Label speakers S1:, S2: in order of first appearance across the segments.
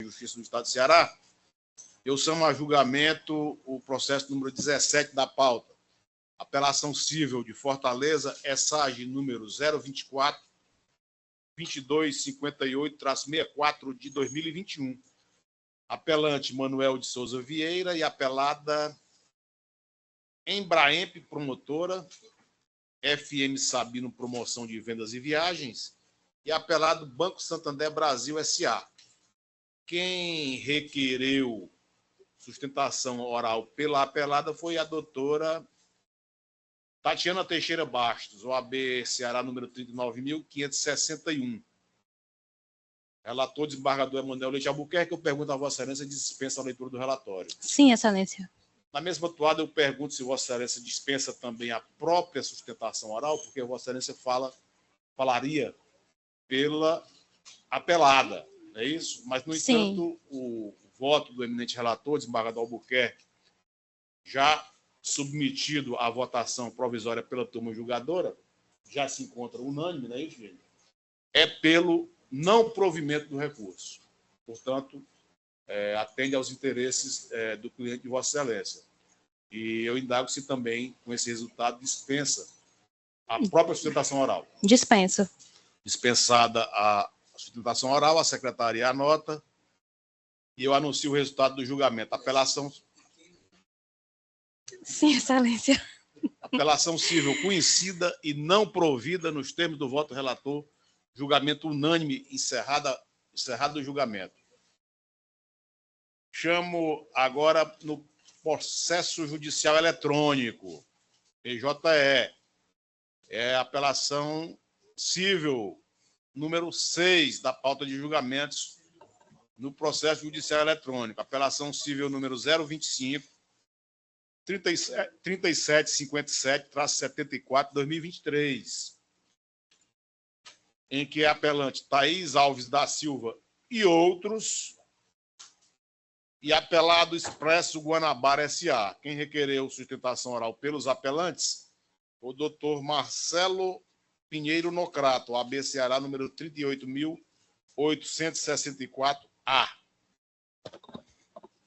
S1: Justiça do Estado do Ceará, eu chamo a julgamento o processo número 17 da pauta. Apelação civil de Fortaleza, ESAG número 024 2258-64 de 2021. Apelante Manuel de Souza Vieira e apelada Embraemp Promotora, FM Sabino Promoção de Vendas e Viagens e apelado Banco Santander Brasil S.A. Quem requereu sustentação oral pela apelada foi a doutora Tatiana Teixeira Bastos, OAB Ceará número 39.561. Relator, desembargador Emanuel Leite Albuquerque, eu pergunto a Vossa Excelência dispensa a leitura do relatório.
S2: Sim, Excelência.
S1: Na mesma toada, eu pergunto se Vossa Excelência dispensa também a própria sustentação oral, porque Vossa Excelência falaria pela apelada, é isso? Mas, no entanto, o voto do eminente relator, desembargador Albuquerque, já submetido à votação provisória pela turma julgadora, já se encontra unânime, não é isso, gente? É pelo não provimento do recurso. Portanto, atende aos interesses do cliente de Vossa Excelência. E eu indago se também, com esse resultado, dispensa a própria sustentação oral.
S2: Dispensa.
S1: Dispensada a sustentação oral, a secretaria anota e eu anuncio o resultado do julgamento. Apelação...
S2: Sim, Excelência.
S1: Apelação civil conhecida e não provida nos termos do voto relator. Julgamento unânime, encerrado o julgamento. Chamo agora no processo judicial eletrônico, PJE. É a apelação civil número 6 da pauta de julgamentos no processo judicial eletrônico. Apelação civil número 025 3757-74, 2023. Em que é apelante Thaís Alves da Silva e outros, e apelado Expresso Guanabara S.A. Quem requereu sustentação oral pelos apelantes, o doutor Marcelo Pinheiro Nocrato, AB Ceará, número 38.864-A.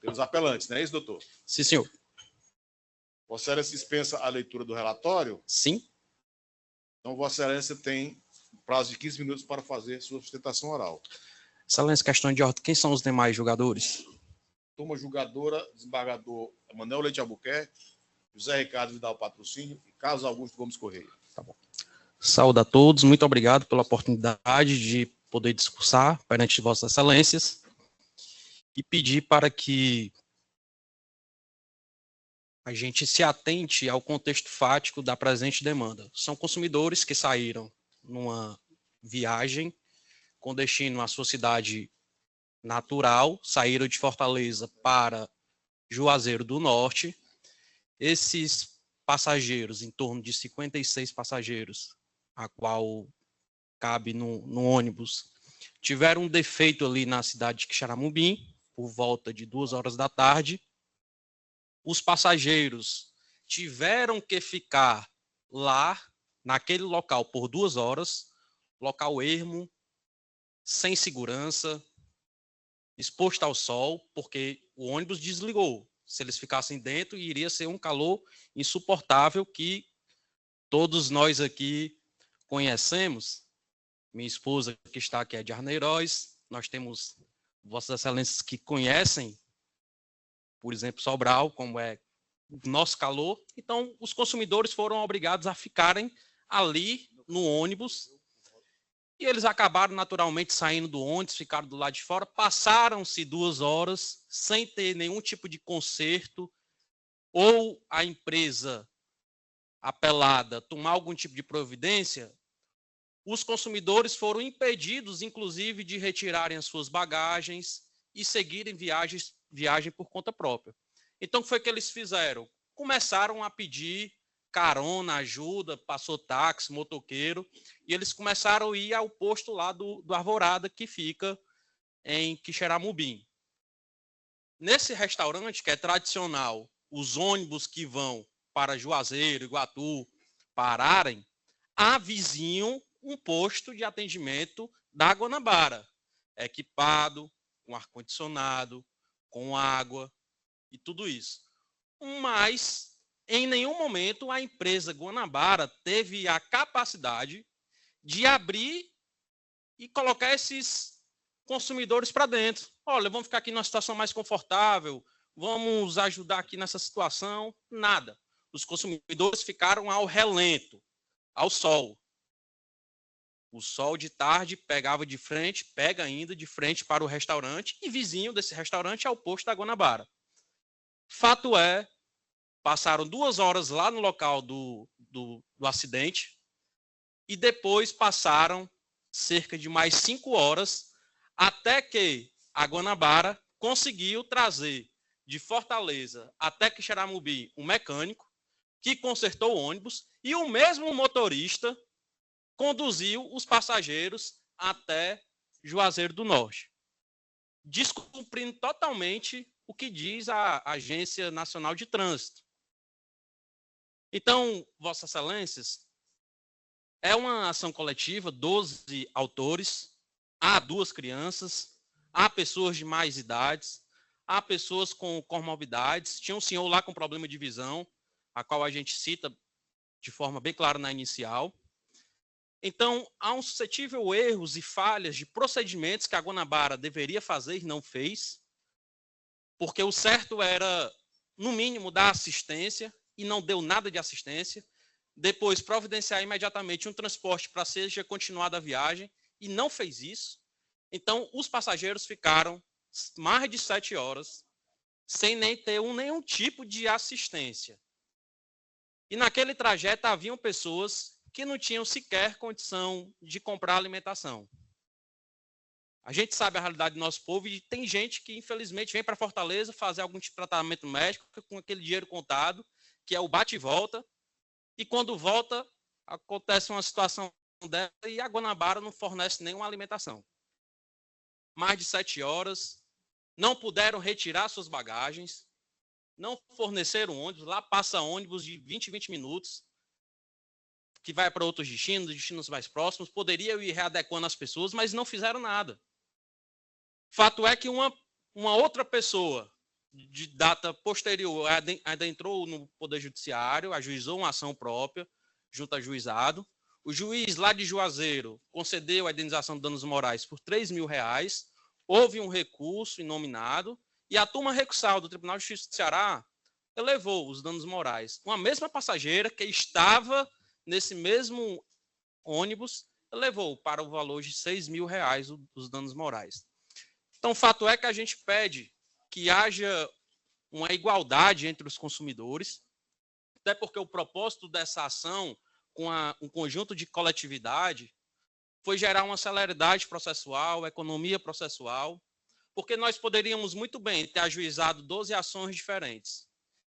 S1: Pelos apelantes, não é isso, doutor?
S3: Sim, senhor.
S1: Vossa Excelência dispensa a leitura do relatório?
S3: Sim.
S1: Então, Vossa Excelência tem prazo de 15 minutos para fazer sua sustentação oral.
S3: Excelência, questão de ordem. Quem são os demais julgadores?
S1: Turma julgadora, desembargador Emanuel Leite Albuquerque, José Ricardo Vidal Patrocínio e Carlos Augusto Gomes Correia.
S3: Tá bom. Saúde a todos, muito obrigado pela oportunidade de poder discursar perante Vossas Excelências e pedir para que a gente se atente ao contexto fático da presente demanda. São consumidores que saíram numa viagem com destino à sua cidade natural, saíram de Fortaleza para Juazeiro do Norte. Esses passageiros, em torno de 56 passageiros, a qual cabe no ônibus, tiveram um defeito ali na cidade de Quixeramobim, por volta de 2 horas da tarde. Os passageiros tiveram que ficar lá, naquele local, por 2 horas, local ermo, sem segurança, exposto ao sol, porque o ônibus desligou. Se eles ficassem dentro, iria ser um calor insuportável que todos nós aqui conhecemos. Minha esposa, que está aqui, é de Arneiroz. Nós temos Vossas Excelências que conhecem, por exemplo, Sobral, como é o nosso calor. Então, os consumidores foram obrigados a ficarem ali no ônibus e eles acabaram naturalmente saindo do ônibus, ficaram do lado de fora, passaram-se 2 horas sem ter nenhum tipo de conserto ou a empresa apelada tomar algum tipo de providência. Os consumidores foram impedidos, inclusive, de retirarem as suas bagagens e seguirem viagem por conta própria. Então, o que foi que eles fizeram? Começaram a pedir carona, ajuda, passou táxi, motoqueiro, e eles começaram a ir ao posto lá do Arvorada, que fica em Quixeramobim. Nesse restaurante, que é tradicional, os ônibus que vão para Juazeiro, Iguatu, pararem, avizinham um posto de atendimento da Guanabara, equipado, com ar-condicionado, com água e tudo isso. Mas, em nenhum momento, a empresa Guanabara teve a capacidade de abrir e colocar esses consumidores para dentro. Olha, vamos ficar aqui numa situação mais confortável, vamos ajudar aqui nessa situação. Nada. Os consumidores ficaram ao relento, ao sol. O sol de tarde pegava de frente, pega ainda de frente para o restaurante, e vizinho desse restaurante é o posto da Guanabara. Fato é, passaram 2 horas lá no local do acidente e depois passaram cerca de mais 5 horas até que a Guanabara conseguiu trazer de Fortaleza até Quixeramobim um mecânico que consertou o ônibus e o mesmo motorista conduziu os passageiros até Juazeiro do Norte, descumprindo totalmente o que diz a Agência Nacional de Trânsito. Então, Vossas Excelências, é uma ação coletiva, 12 autores, há 2 crianças, há pessoas de mais idades, há pessoas com comorbidades, tinha um senhor lá com problema de visão, a qual a gente cita de forma bem clara na inicial. Então, há um suscetível erros e falhas de procedimentos que a Guanabara deveria fazer e não fez, porque o certo era, no mínimo, dar assistência, e não deu nada de assistência. Depois, providenciar imediatamente um transporte para seja continuada a viagem, e não fez isso. Então, os passageiros ficaram mais de 7 horas sem nem ter nenhum tipo de assistência. E naquele trajeto haviam pessoas que não tinham sequer condição de comprar alimentação. A gente sabe a realidade do nosso povo e tem gente que, infelizmente, vem para Fortaleza fazer algum tipo de tratamento médico com aquele dinheiro contado, que é o bate e volta, e quando volta, acontece uma situação dessa e a Guanabara não fornece nenhuma alimentação. Mais de 7 horas, não puderam retirar suas bagagens, não forneceram ônibus, lá passa ônibus de 20 minutos, que vai para outros destinos mais próximos, poderiam ir readequando as pessoas, mas não fizeram nada. Fato é que uma outra pessoa de data posterior adentrou no Poder Judiciário, ajuizou uma ação própria junto a juizado. O juiz lá de Juazeiro concedeu a indenização de danos morais por R$3.000, houve um recurso inominado e a turma recursal do Tribunal de Justiça do Ceará elevou os danos morais. Uma mesma passageira que estava nesse mesmo ônibus elevou para o valor de R$6.000 os danos morais. Então, o fato é que a gente pede que haja uma igualdade entre os consumidores, até porque o propósito dessa ação com um conjunto de coletividade foi gerar uma celeridade processual, economia processual, porque nós poderíamos muito bem ter ajuizado 12 ações diferentes.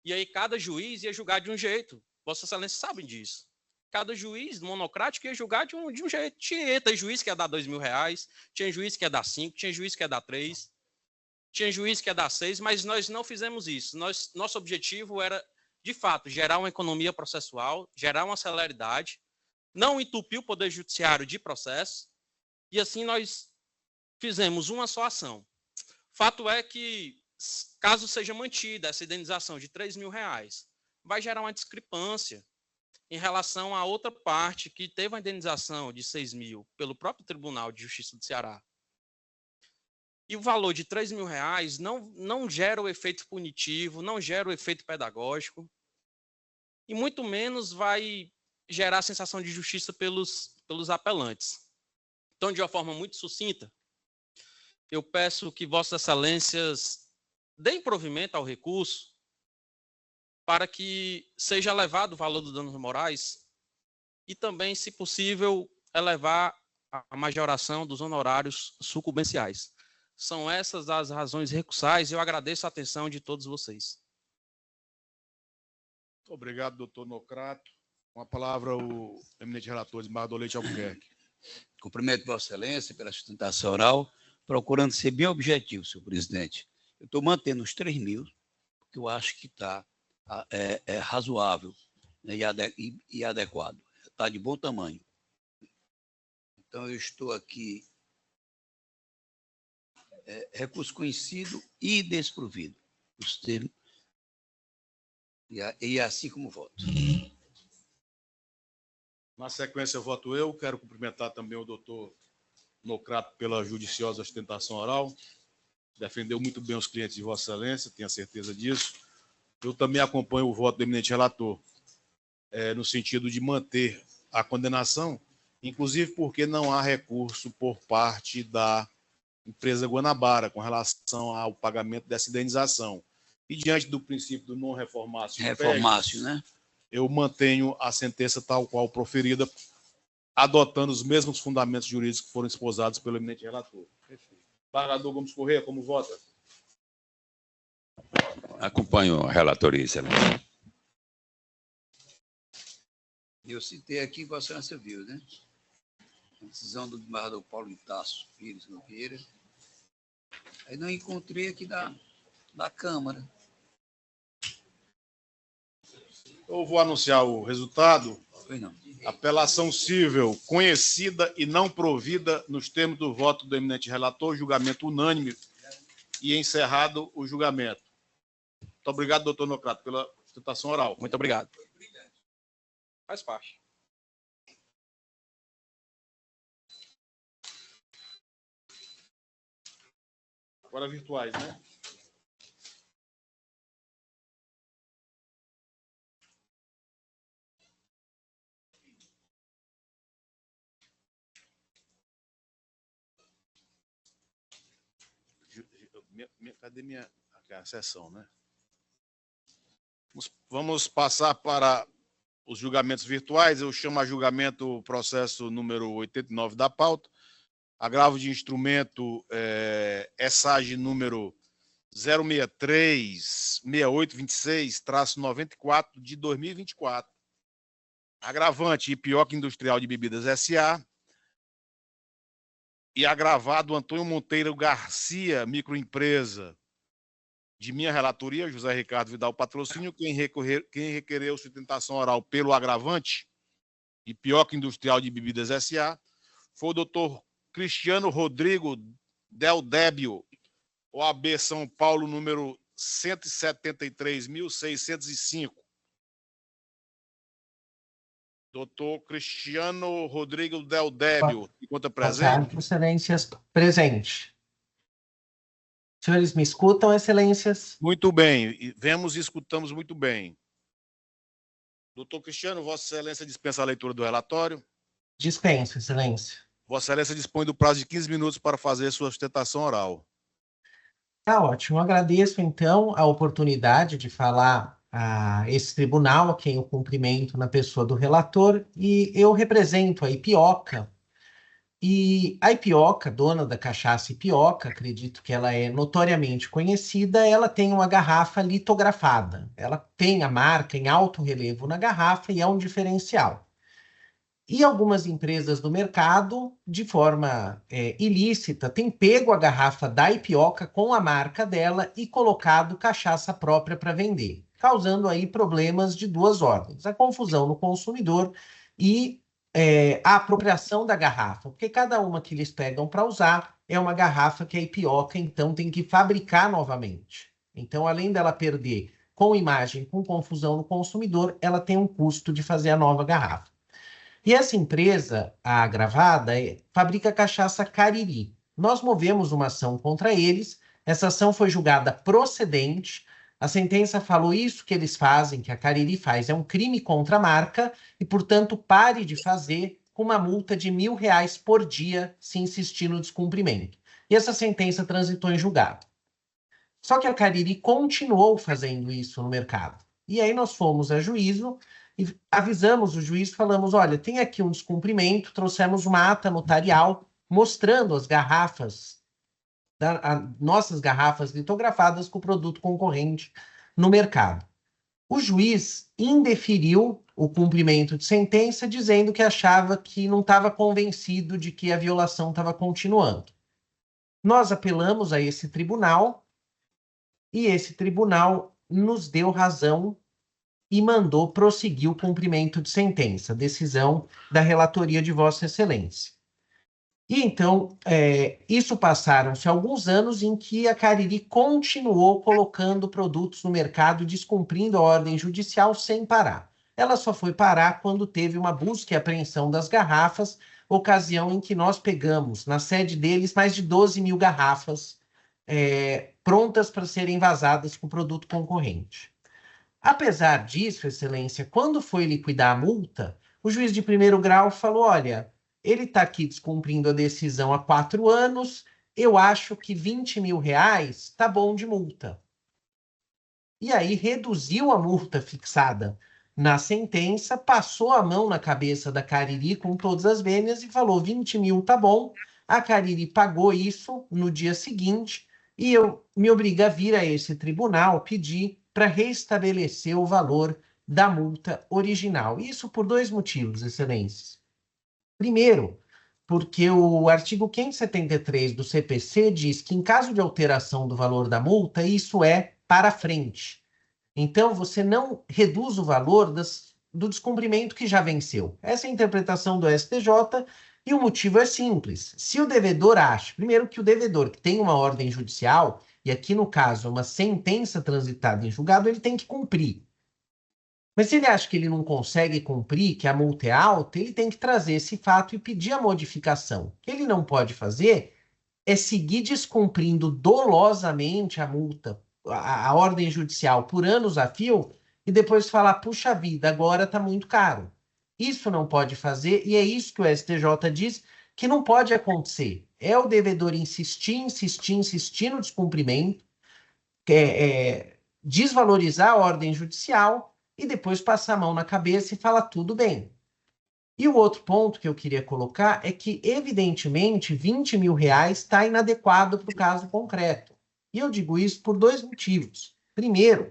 S3: E aí cada juiz ia julgar de um jeito. Vossa Excelência sabem disso. Cada juiz monocrático ia julgar de um jeito. Tinha juiz que ia dar R$2.000, tinha juiz que ia dar 5, tinha juiz que ia dar 3, tinha juiz que ia dar 6, mas nós não fizemos isso. Nosso objetivo era, de fato, gerar uma economia processual, gerar uma celeridade, não entupir o Poder Judiciário de processo, e assim nós fizemos uma só ação. Fato é que, caso seja mantida essa indenização de R$3.000, vai gerar uma discrepância em relação à outra parte que teve a indenização de R$6.000 pelo próprio Tribunal de Justiça do Ceará. E o valor de R$3.000 não gera o efeito punitivo, não gera o efeito pedagógico, e muito menos vai gerar a sensação de justiça pelos apelantes. Então, de uma forma muito sucinta, eu peço que Vossas Excelências deem provimento ao recurso para que seja elevado o valor dos danos morais e também, se possível, elevar a majoração dos honorários sucumbenciais. São essas as razões recursais e eu agradeço a atenção de todos vocês.
S1: Muito obrigado, doutor Nocrato. Com a palavra, o eminente relator, Esmardor Leite Albuquerque.
S4: Cumprimento Vossa Excelência pela sustentação oral, procurando ser bem objetivo, senhor presidente. Eu estou mantendo os 3.000, porque eu acho que está razoável, né, e adequado. Está de bom tamanho. Então, eu estou aqui recurso conhecido e desprovido. Os termos. E assim como voto.
S1: Na sequência, voto eu. Quero cumprimentar também o doutor Nocrato pela judiciosa sustentação oral. Defendeu muito bem os clientes de Vossa Excelência, tenho a certeza disso. Eu também acompanho o voto do eminente relator, no sentido de manter a condenação, inclusive porque não há recurso por parte da empresa Guanabara com relação ao pagamento dessa indenização. E diante do princípio do non reformatio
S4: né?
S1: Eu mantenho a sentença tal qual proferida, adotando os mesmos fundamentos jurídicos que foram esposados pelo eminente relator. Parador Gomes Corrêa, como vota?
S5: Acompanho a relatoria, excelência.
S4: Eu citei aqui, Vossa Excelência viu, né? A decisão do desembargador Paulo Itácio Pires Nogueira. Aí não encontrei aqui da Câmara.
S1: Eu vou anunciar o resultado.
S4: Pois não.
S1: Apelação cível conhecida e não provida nos termos do voto do eminente relator, julgamento unânime e encerrado o julgamento. Muito obrigado, doutor Nocrato, pela sustentação oral.
S3: Muito obrigado. Faz parte.
S1: Agora virtuais, né? Cadê minha a sessão, né? Vamos passar para os julgamentos virtuais. Eu chamo a julgamento o processo número 89 da pauta. Agravo de instrumento ESAG número 063-6826-94 de 2024. Agravante Ipioca Industrial de Bebidas S.A. E agravado Antônio Monteiro Garcia, microempresa, de minha relatoria, José Ricardo Vidal Patrocínio, quem requereu sustentação oral pelo agravante, Ipioca Industrial de Bebidas S.A., foi o doutor Cristiano Rodrigo Del Débio, OAB São Paulo, número 173.605. Doutor Cristiano Rodrigo Del Débio, encontra presente?
S6: Excelências, presente. Senhores, me escutam, excelências?
S1: Muito bem, vemos e escutamos muito bem. Doutor Cristiano, Vossa Excelência dispensa a leitura do relatório?
S6: Dispenso, excelência.
S1: Vossa Excelência dispõe do prazo de 15 minutos para fazer sua sustentação oral.
S6: Tá ótimo. Agradeço, então, a oportunidade de falar a esse tribunal, a quem eu cumprimento na pessoa do relator, e eu represento a Ipioca. E a Ipioca, dona da cachaça Ipioca, acredito que ela é notoriamente conhecida, ela tem uma garrafa litografada. Ela tem a marca em alto relevo na garrafa e é um diferencial. E algumas empresas do mercado, de forma ilícita, têm pego a garrafa da Ipioca com a marca dela e colocado cachaça própria para vender, causando aí problemas de duas ordens: a confusão no consumidor e a apropriação da garrafa, porque cada uma que eles pegam para usar é uma garrafa que a Ipioca, então, tem que fabricar novamente. Então, além dela perder com imagem, com confusão no consumidor, ela tem um custo de fazer a nova garrafa. E essa empresa, a agravada, fabrica cachaça Cariri. Nós movemos uma ação contra eles, essa ação foi julgada procedente, a sentença falou isso que eles fazem, que a Cariri faz, é um crime contra a marca e, portanto, pare de fazer com uma multa de R$1.000 por dia se insistir no descumprimento. E essa sentença transitou em julgado. Só que a Cariri continuou fazendo isso no mercado. E aí nós fomos a juízo e avisamos o juiz, falamos, olha, tem aqui um descumprimento, trouxemos uma ata notarial mostrando as garrafas, nossas garrafas litografadas com o produto concorrente no mercado. O juiz indeferiu o cumprimento de sentença, dizendo que achava que não estava convencido de que a violação estava continuando. Nós apelamos a esse tribunal e esse tribunal nos deu razão e mandou prosseguir o cumprimento de sentença, decisão da relatoria de Vossa Excelência. E então, isso passaram-se alguns anos em que a Cariri continuou colocando produtos no mercado, descumprindo a ordem judicial sem parar. Ela só foi parar quando teve uma busca e apreensão das garrafas, ocasião em que nós pegamos, na sede deles, mais de 12 mil garrafas prontas para serem vazadas com produto concorrente. Apesar disso, Excelência, quando foi liquidar a multa, o juiz de primeiro grau falou: olha, ele está aqui descumprindo a decisão há 4 anos, eu acho que 20 mil reais está bom de multa. E aí reduziu a multa fixada na sentença, passou a mão na cabeça da Cariri com todas as vênias e falou: 20 mil tá bom. A Cariri pagou isso no dia seguinte e eu me obrigo a vir a esse tribunal pedir para restabelecer o valor da multa original. Isso por 2 motivos, excelências. Primeiro, porque o artigo 573 do CPC diz que, em caso de alteração do valor da multa, isso é para frente. Então, você não reduz o valor do descumprimento que já venceu. Essa é a interpretação do STJ e o motivo é simples. Se o devedor acha, primeiro, que o devedor que tem uma ordem judicial, e aqui no caso uma sentença transitada em julgado, ele tem que cumprir. Mas se ele acha que ele não consegue cumprir, que a multa é alta, ele tem que trazer esse fato e pedir a modificação. O que ele não pode fazer é seguir descumprindo dolosamente a multa, a ordem judicial por anos a fio, e depois falar: puxa vida, agora está muito caro. Isso não pode fazer, e é isso que o STJ diz que não pode acontecer. É o devedor insistir no descumprimento, desvalorizar a ordem judicial e depois passar a mão na cabeça e falar: tudo bem. E o outro ponto que eu queria colocar é que, evidentemente, 20 mil reais está inadequado para o caso concreto. E eu digo isso por 2 motivos. Primeiro,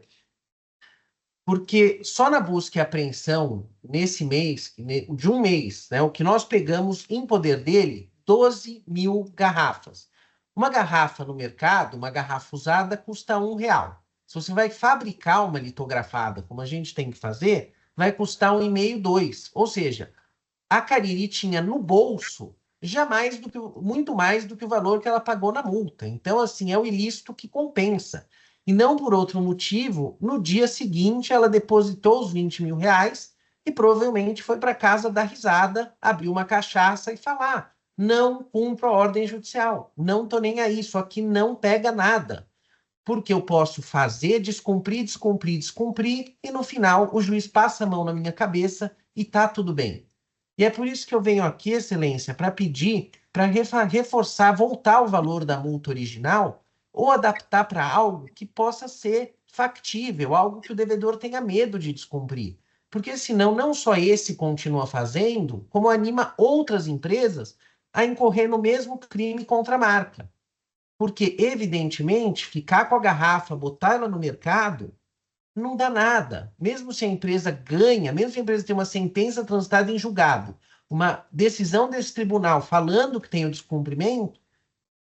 S6: porque só na busca e apreensão, nesse mês, de um mês, né, o que nós pegamos em poder dele, 12 mil garrafas. Uma garrafa no mercado, uma garrafa usada, custa R$1. Se você vai fabricar uma litografada, como a gente tem que fazer, vai custar R$1,5, R$2. Ou seja, a Cariri tinha no bolso muito mais do que o valor que ela pagou na multa. Então, assim, é o ilícito que compensa. E não por outro motivo, no dia seguinte ela depositou os 20 mil reais e provavelmente foi para casa dar risada, abrir uma cachaça e falar: não cumpro a ordem judicial, não estou nem aí, só que não pega nada. Porque eu posso fazer, descumprir, e no final o juiz passa a mão na minha cabeça e tá tudo bem. E é por isso que eu venho aqui, Excelência, para pedir para reforçar, voltar o valor da multa original ou adaptar para algo que possa ser factível, algo que o devedor tenha medo de descumprir. Porque senão não só esse continua fazendo, como anima outras empresas a incorrer no mesmo crime contra a marca. Porque, evidentemente, ficar com a garrafa, botar ela no mercado, não dá nada. Mesmo se a empresa ganha, mesmo se a empresa tem uma sentença transitada em julgado, uma decisão desse tribunal falando que tem o descumprimento,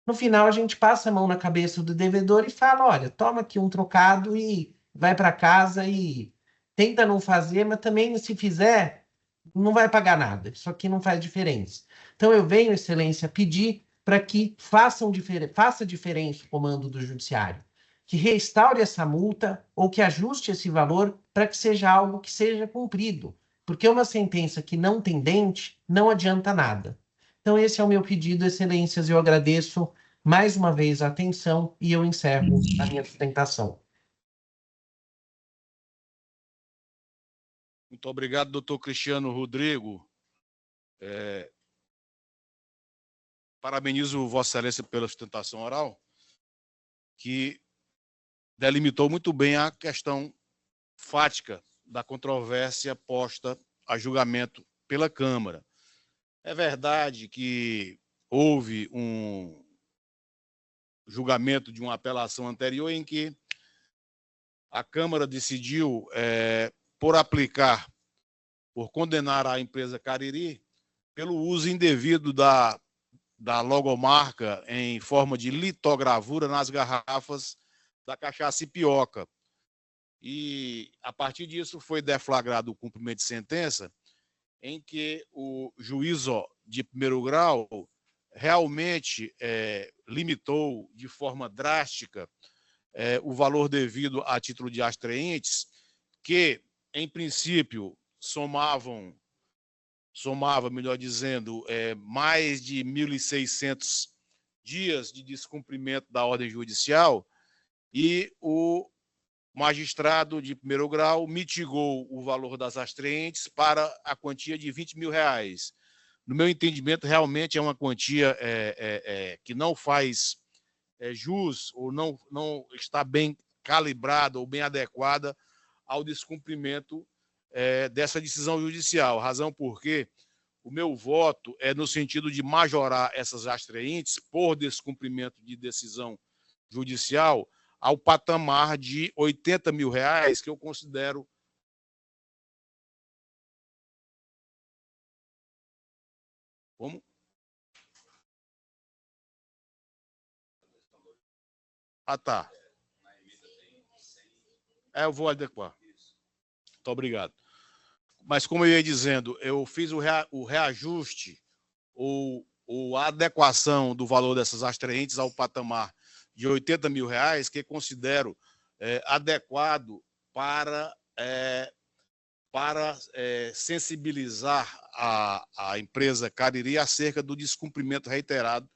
S6: no final a gente passa a mão na cabeça do devedor e fala: olha, toma aqui um trocado e vai para casa e tenta não fazer, mas também se fizer, não vai pagar nada. Isso aqui não faz diferença. Então eu venho, Excelência, pedir para que faça diferença o comando do judiciário, que restaure essa multa ou que ajuste esse valor para que seja algo que seja cumprido. Porque uma sentença que não tem dente não adianta nada. Então esse é o meu pedido, Excelências. Eu agradeço mais uma vez a atenção e eu encerro a minha sustentação.
S1: Muito obrigado, doutor Cristiano Rodrigo. Parabenizo Vossa Excelência pela sustentação oral, que delimitou muito bem a questão fática da controvérsia posta a julgamento pela Câmara. É verdade que houve um julgamento de uma apelação anterior em que a Câmara decidiu por condenar a empresa Cariri pelo uso indevido da logomarca em forma de litogravura nas garrafas da cachaça Ipioca. E, a partir disso, foi deflagrado o cumprimento de sentença em que o juízo de primeiro grau realmente limitou de forma drástica o valor devido a título de astraentes, que, em princípio, somava, melhor dizendo, mais de 1.600 dias de descumprimento da ordem judicial, e o magistrado de primeiro grau mitigou o valor das astraentes para a quantia de R$20 mil. No meu entendimento, realmente é uma quantia que não faz jus ou não está bem calibrada ou bem adequada ao descumprimento dessa decisão judicial. Razão porque o meu voto é no sentido de majorar essas astraentes por descumprimento de decisão judicial ao patamar de R$80 mil, que eu considero como? Ah, tá. Eu vou adequar. Muito obrigado. Mas, como eu ia dizendo, eu fiz o reajuste ou a adequação do valor dessas astraentes ao patamar de R$80 mil, que considero adequado para sensibilizar a empresa Cariri acerca do descumprimento reiterado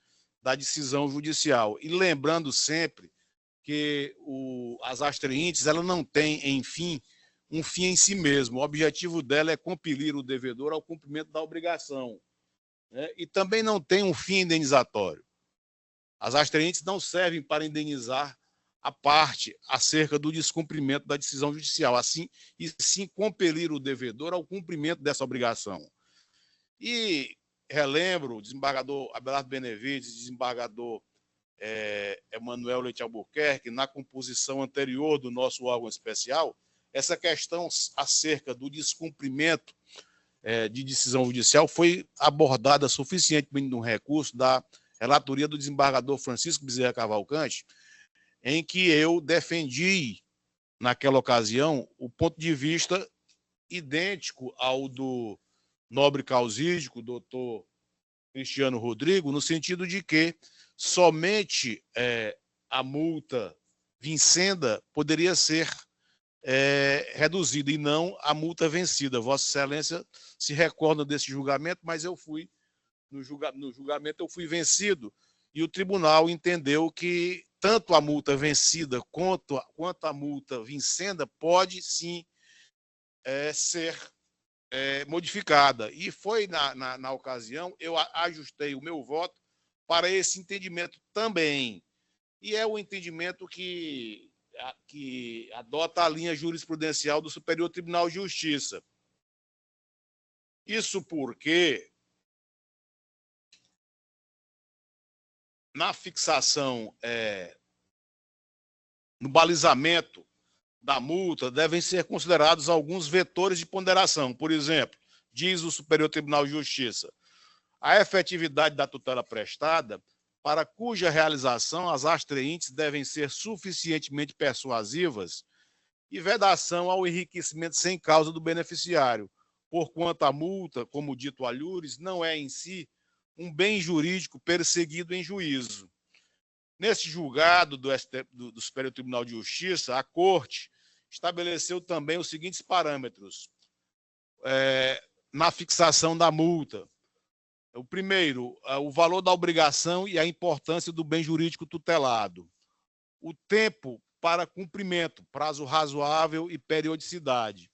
S1: da decisão judicial. E lembrando sempre que as astraentes ela não tem, enfim, um fim em si mesmo. O objetivo dela é compelir o devedor ao cumprimento da obrigação, né? E também não tem um fim indenizatório. As astraentes não servem para indenizar a parte acerca do descumprimento da decisão judicial, assim, e sim compelir o devedor ao cumprimento dessa obrigação. E relembro o desembargador Abelardo Benevides, desembargador Emanuel Leite Albuquerque, na composição anterior do nosso órgão especial, essa questão acerca do descumprimento de decisão judicial foi abordada suficientemente no recurso da relatoria do desembargador Francisco Bezerra Cavalcante, em que eu defendi, naquela ocasião, o ponto de vista idêntico ao do nobre causídico, doutor Cristiano Rodrigo, no sentido de que somente a multa vincenda poderia ser reduzida e não a multa vencida. Vossa Excelência se recorda desse julgamento, mas eu fui, no julgamento eu fui vencido e o tribunal entendeu que tanto a multa vencida quanto a multa vincenda pode sim ser modificada. E foi na ocasião, eu ajustei o meu voto para esse entendimento também. E é o entendimento que adota a linha jurisprudencial do Superior Tribunal de Justiça. Isso porque, na fixação, no balizamento da multa, devem ser considerados alguns vetores de ponderação. Por exemplo, diz o Superior Tribunal de Justiça, a efetividade da tutela prestada, para cuja realização as astraentes devem ser suficientemente persuasivas, e vedação ao enriquecimento sem causa do beneficiário, porquanto a multa, como dito alhures, não é em si um bem jurídico perseguido em juízo. Nesse julgado do Superior Tribunal de Justiça, a Corte estabeleceu também os seguintes parâmetros na fixação da multa. O primeiro, o valor da obrigação e a importância do bem jurídico tutelado. O tempo para cumprimento, prazo razoável e periodicidade.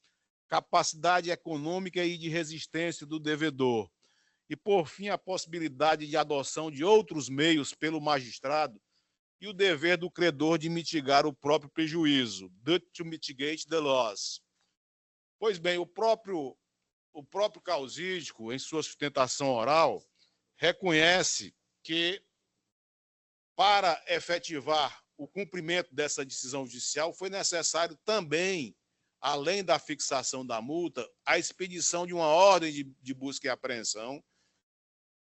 S1: Capacidade econômica e de resistência do devedor. E, por fim, a possibilidade de adoção de outros meios pelo magistrado e o dever do credor de mitigar o próprio prejuízo. Duty to mitigate the loss. Pois bem, o próprio causídico, em sua sustentação oral, reconhece que, para efetivar o cumprimento dessa decisão judicial, foi necessário também, além da fixação da multa, a expedição de uma ordem de busca e apreensão,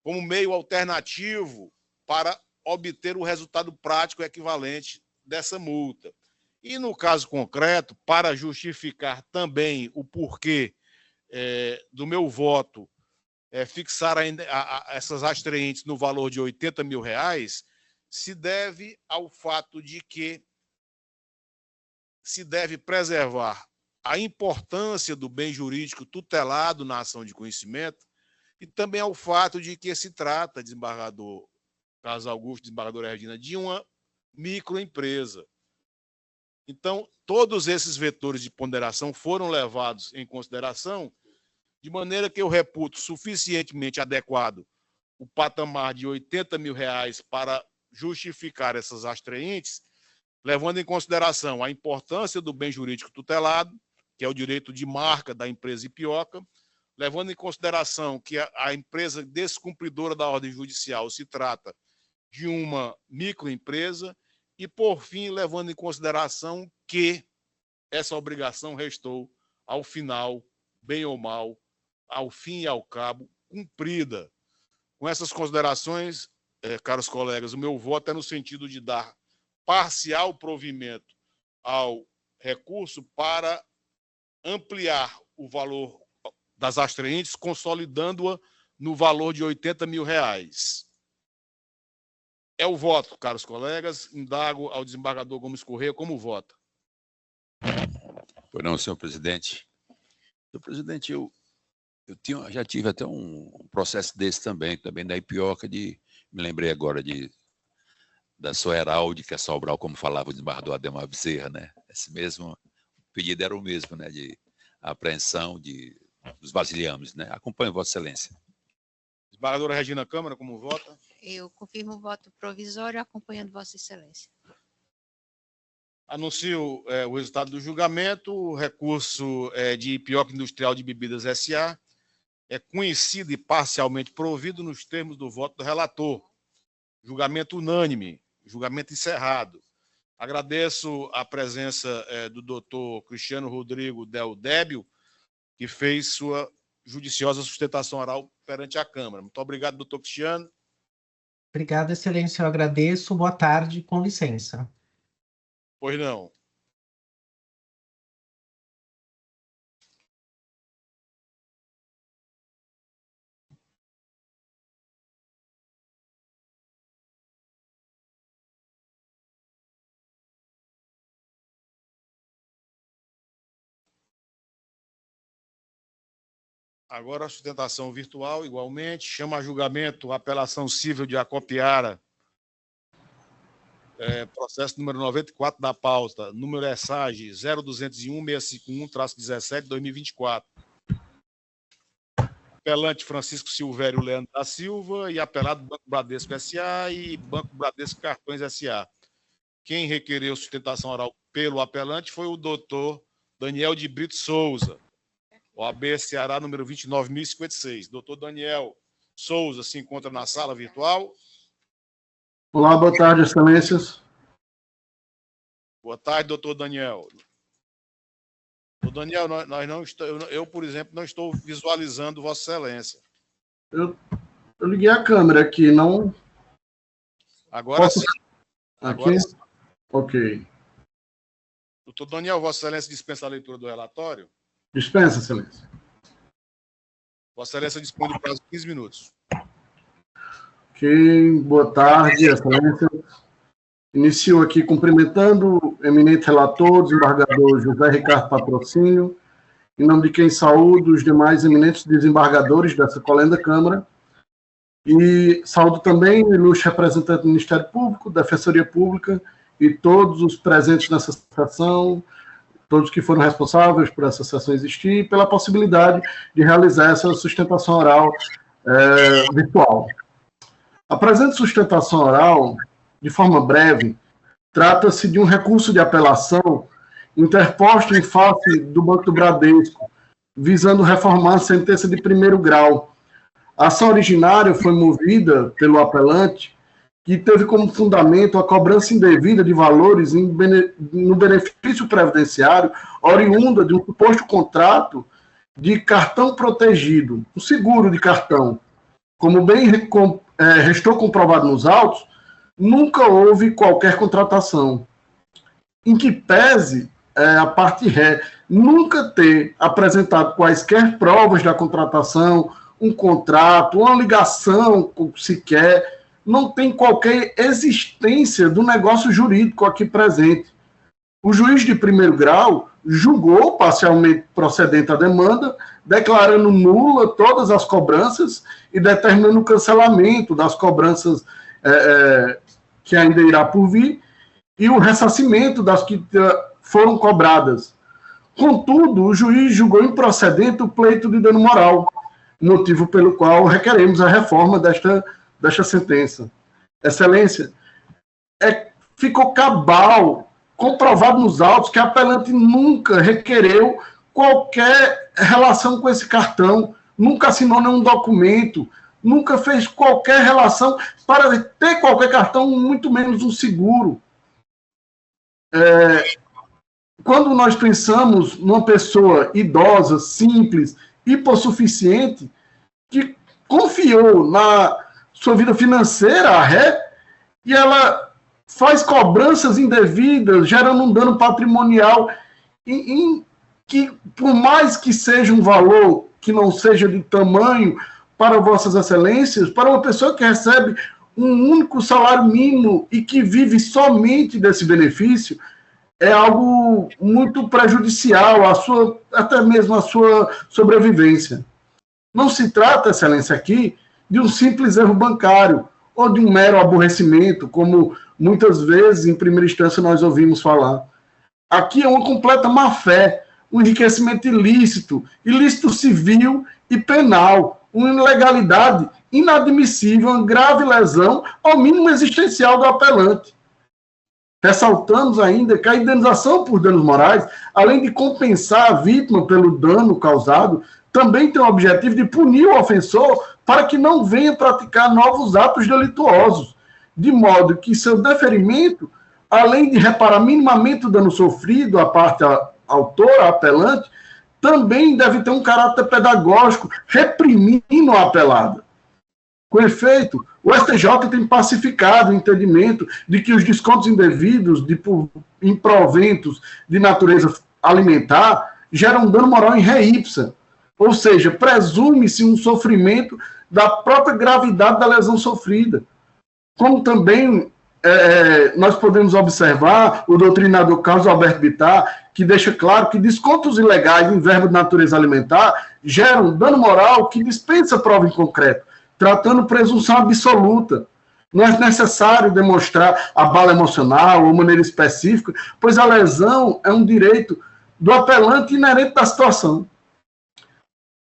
S1: como meio alternativo para obter o resultado prático equivalente dessa multa. E, no caso concreto, para justificar também o porquê do meu voto fixar essas atraentes no valor de R$80 mil se deve ao fato de que se deve preservar a importância do bem jurídico tutelado na ação de conhecimento e também ao fato de que se trata, desembargador Carlos Augusto, desembargadora Regina, de uma microempresa. Então, todos esses vetores de ponderação foram levados em consideração, de maneira que eu reputo suficientemente adequado o patamar de R$80 mil para justificar essas atraentes, levando em consideração a importância do bem jurídico tutelado, que é o direito de marca da empresa Ipioca, levando em consideração que a empresa descumpridora da ordem judicial se trata de uma microempresa e, por fim, levando em consideração que essa obrigação restou, ao final, bem ou mal, ao fim e ao cabo, cumprida. Com essas considerações, caros colegas, o meu voto é no sentido de dar parcial provimento ao recurso para ampliar o valor das atraentes, consolidando-a no valor de R$80 mil. É o voto, caros colegas. Indago ao desembargador Gomes Correia como vota.
S5: Pois não, senhor presidente. Senhor presidente, eu já tive até um processo desse também da Ipioca, me lembrei agora da sua heráldica Sobral, como falava o desembargador Ademar Bezerra, né? Esse mesmo pedido era o mesmo, né? De apreensão dos vasilhames, né? Acompanho Vossa Excelência.
S1: Desembargadora Regina Câmara, como vota?
S2: Eu confirmo o voto provisório acompanhando Vossa Excelência.
S1: Anuncio o resultado do julgamento. O recurso de Ipioca Industrial de Bebidas S.A. é conhecido e parcialmente provido nos termos do voto do relator. Julgamento unânime, julgamento encerrado. Agradeço a presença do doutor Cristiano Rodrigo Del Débio, que fez sua judiciosa sustentação oral perante a Câmara. Muito obrigado, doutor Cristiano.
S6: Obrigado, Excelência. Eu agradeço. Boa tarde, com licença.
S1: Pois não. Agora a sustentação virtual, igualmente. Chama a julgamento a apelação civil de Acopiara, processo número 94 da pauta, número ESAGE 0201-651-17-2024. Apelante Francisco Silvério Leandro da Silva e apelado Banco Bradesco S.A. e Banco Bradesco Cartões S.A. Quem requereu sustentação oral pelo apelante foi o doutor Daniel de Brito Souza, OAB Ceará, número 29.056. Doutor Daniel Souza se encontra na sala virtual.
S7: Olá, boa tarde, excelências.
S1: Boa tarde, doutor Daniel. Doutor Daniel, eu, por exemplo, não estou visualizando Vossa Excelência.
S7: Eu liguei a câmera aqui, não...
S1: Agora sim.
S7: Aqui? Sim. Ok.
S1: Doutor Daniel, Vossa Excelência dispensa a leitura do relatório?
S7: Dispensa, excelência.
S1: Vossa Excelência dispõe do prazo de 15 minutos.
S7: Ok, boa tarde, excelência. Inicio aqui cumprimentando o eminente relator, desembargador José Ricardo Patrocínio, em nome de quem saúdo os demais eminentes desembargadores dessa colenda Câmara, e saúdo também o ilustre representante do Ministério Público, Defensoria Pública e todos os presentes nessa sessão, todos que foram responsáveis por essa sessão existir, e pela possibilidade de realizar essa sustentação oral virtual. A presente sustentação oral, de forma breve, trata-se de um recurso de apelação interposto em face do Banco do Bradesco, visando reformar a sentença de primeiro grau. A ação originária foi movida pelo apelante, que teve como fundamento a cobrança indevida de valores no benefício previdenciário oriunda de um suposto contrato de cartão protegido, um seguro de cartão. Como bem restou comprovado nos autos, nunca houve qualquer contratação. Em que pese a parte ré nunca ter apresentado quaisquer provas da contratação um contrato, uma ligação sequer, não tem qualquer existência do negócio jurídico aqui presente. O juiz de primeiro grau julgou parcialmente procedente a demanda, declarando nula todas as cobranças e determinando o cancelamento das cobranças que ainda irá por vir e o ressarcimento das que foram cobradas. Contudo, o juiz julgou improcedente o pleito de dano moral, motivo pelo qual requeremos a reforma desta sentença. Excelência, ficou cabal, comprovado nos autos, que a apelante nunca requereu qualquer relação com esse cartão, nunca assinou nenhum documento, nunca fez qualquer relação para ter qualquer cartão, muito menos um seguro. Quando nós pensamos numa pessoa idosa, simples, hipossuficiente, que confiou na sua vida financeira à ré, e ela faz cobranças indevidas, gerando um dano patrimonial, que, por mais que seja um valor que não seja de tamanho para vossas excelências, para uma pessoa que recebe um único salário mínimo e que vive somente desse benefício, é algo muito prejudicial até mesmo à sua sobrevivência. Não se trata, excelência, aqui de um simples erro bancário ou de um mero aborrecimento, como muitas vezes, em primeira instância, nós ouvimos falar. Aqui é uma completa má-fé, um enriquecimento ilícito civil e penal, uma ilegalidade inadmissível, uma grave lesão ao mínimo existencial do apelante. Ressaltamos ainda que a indenização por danos morais, além de compensar a vítima pelo dano causado, também tem o objetivo de punir o ofensor para que não venha praticar novos atos delituosos, de modo que seu deferimento, além de reparar minimamente o dano sofrido à parte autora, a apelante, também deve ter um caráter pedagógico, reprimindo a apelada. Com efeito, o STJ tem pacificado o entendimento de que os descontos indevidos em proventos de natureza alimentar geram dano moral em ré ipsa, ou seja, presume-se um sofrimento da própria gravidade da lesão sofrida. Como também nós podemos observar o doutrinador Carlos Alberto Bittar, que deixa claro que descontos ilegais em verba de natureza alimentar geram dano moral que dispensa prova em concreto, tratando presunção absoluta. Não é necessário demonstrar a bala emocional ou maneira específica, pois a lesão é um direito do apelante inerente da situação.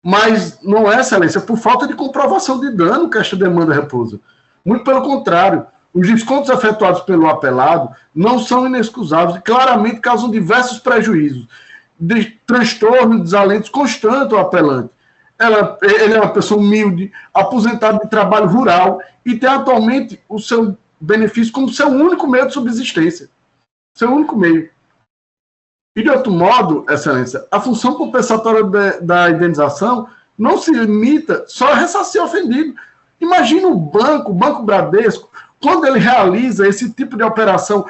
S7: Mas não é, excelência, por falta de comprovação de dano que esta demanda repousa. Muito pelo contrário, os descontos efetuados pelo apelado não são inexcusáveis e claramente causam diversos prejuízos, de transtorno e desalentos constantes ao apelante. Ele é uma pessoa humilde, aposentado de trabalho rural e tem atualmente o seu benefício como seu único meio de subsistência. Seu único meio. E, de outro modo, excelência, a função compensatória da indenização não se limita só a ressarcir o ofendido. Imagina o Banco Bradesco, quando ele realiza esse tipo de operação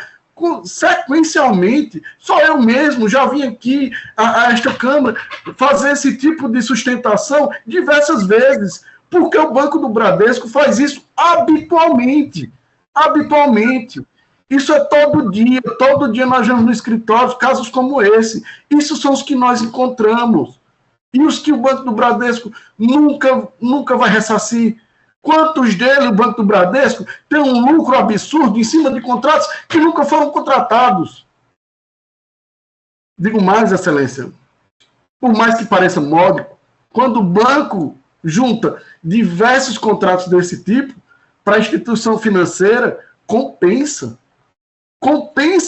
S7: sequencialmente, só eu mesmo já vim aqui a esta Câmara fazer esse tipo de sustentação diversas vezes, porque o Banco do Bradesco faz isso habitualmente. Habitualmente. Isso é todo dia nós vemos no escritório casos como esse. Isso são os que nós encontramos. E os que o Banco do Bradesco nunca vai ressarcir. Quantos deles o Banco do Bradesco tem um lucro absurdo em cima de contratos que nunca foram contratados? Digo mais, excelência, por mais que pareça módico, quando o banco junta diversos contratos desse tipo para a instituição financeira, compensa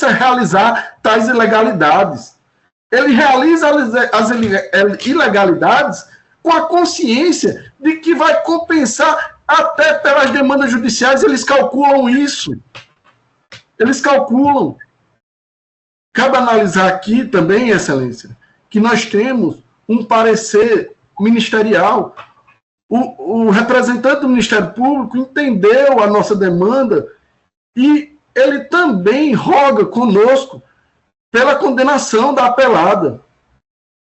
S7: realizar tais ilegalidades. Ele realiza as ilegalidades com a consciência de que vai compensar até pelas demandas judiciais. Eles calculam isso. Eles calculam. Cabe analisar aqui também, excelência, que nós temos um parecer ministerial. O representante do Ministério Público entendeu a nossa demanda e ele também roga conosco pela condenação da apelada.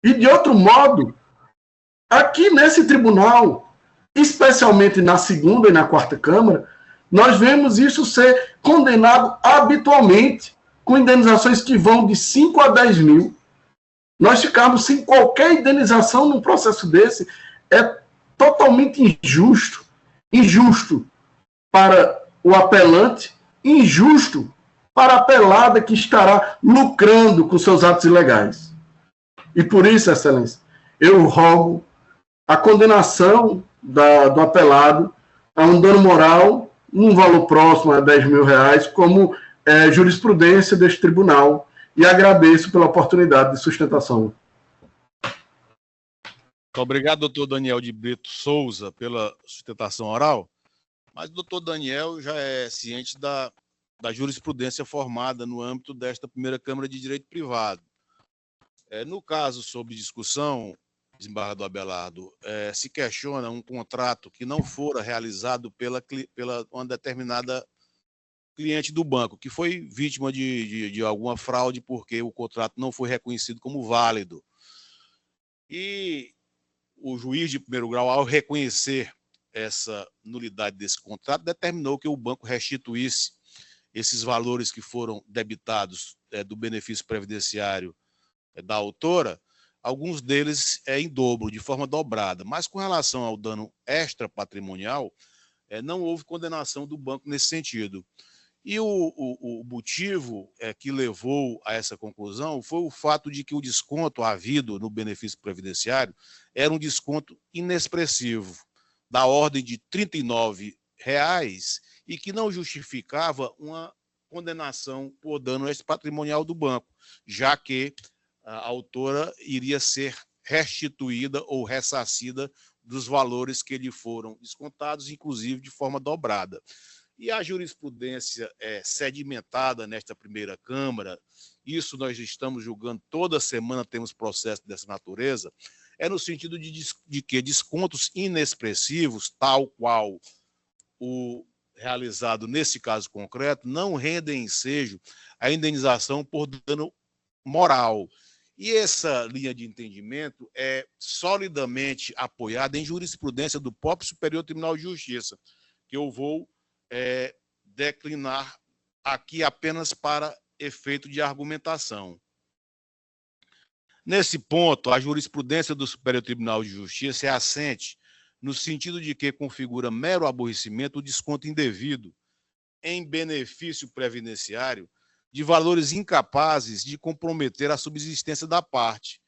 S7: E, de outro modo, aqui nesse tribunal, especialmente na segunda e na quarta Câmara, nós vemos isso ser condenado habitualmente, com indenizações que vão de 5 a 10 mil. Nós ficarmos sem qualquer indenização num processo desse é totalmente injusto. Injusto para o apelante, injusto para a apelada que estará lucrando com seus atos ilegais. E por isso, Excelência, eu rogo a condenação do apelado a um dano moral num valor próximo a 10 mil reais, como jurisprudência deste tribunal, e agradeço pela oportunidade de sustentação.
S1: Muito obrigado, doutor Daniel de Brito Souza, pela sustentação oral, mas o doutor Daniel já é ciente da jurisprudência formada no âmbito desta primeira Câmara de Direito Privado. No caso sob discussão, desembargador Abelardo, se questiona um contrato que não fora realizado pela uma determinada cliente do banco, que foi vítima de alguma fraude porque o contrato não foi reconhecido como válido. E o juiz de primeiro grau, ao reconhecer essa nulidade desse contrato, determinou que o banco restituísse esses valores que foram debitados do benefício previdenciário da autora, alguns deles em dobro, de forma dobrada. Mas com relação ao dano extrapatrimonial, não houve condenação do banco nesse sentido. E o motivo que levou a essa conclusão foi o fato de que o desconto havido no benefício previdenciário era um desconto inexpressivo, da ordem de R$ 39, e que não justificava uma condenação por dano extrapatrimonial do banco, já que a autora iria ser restituída ou ressarcida dos valores que lhe foram descontados, inclusive de forma dobrada. E a jurisprudência sedimentada nesta primeira Câmara, isso nós estamos julgando toda semana, temos processo dessa natureza, no sentido de que descontos inexpressivos, tal qual o realizado nesse caso concreto, não rendem ensejo a indenização por dano moral. E essa linha de entendimento é solidamente apoiada em jurisprudência do próprio Superior Tribunal de Justiça, que eu vou declinar aqui apenas para efeito de argumentação. Nesse ponto, a jurisprudência do Superior Tribunal de Justiça é assente no sentido de que configura mero aborrecimento o desconto indevido em benefício previdenciário de valores incapazes de comprometer a subsistência da parte.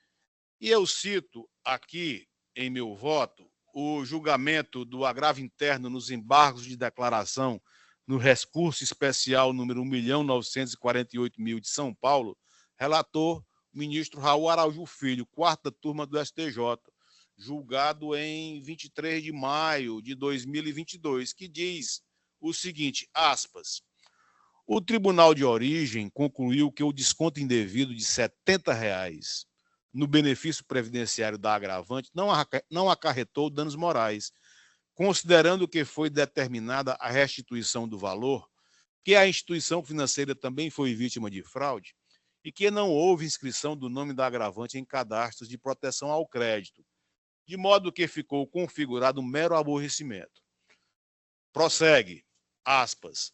S1: E eu cito aqui, em meu voto, o julgamento do agravo interno nos embargos de declaração no recurso especial número 1.948.000 de São Paulo, relator ministro Raul Araújo Filho, quarta turma do STJ, julgado em 23 de maio de 2022, que diz o seguinte, aspas, o Tribunal de Origem concluiu que o desconto indevido de R$ 70 no benefício previdenciário da agravante não acarretou danos morais, considerando que foi determinada a restituição do valor, que a instituição financeira também foi vítima de fraude e que não houve inscrição do nome da agravante em cadastros de proteção ao crédito, de modo que ficou configurado um mero aborrecimento. Prossegue, aspas,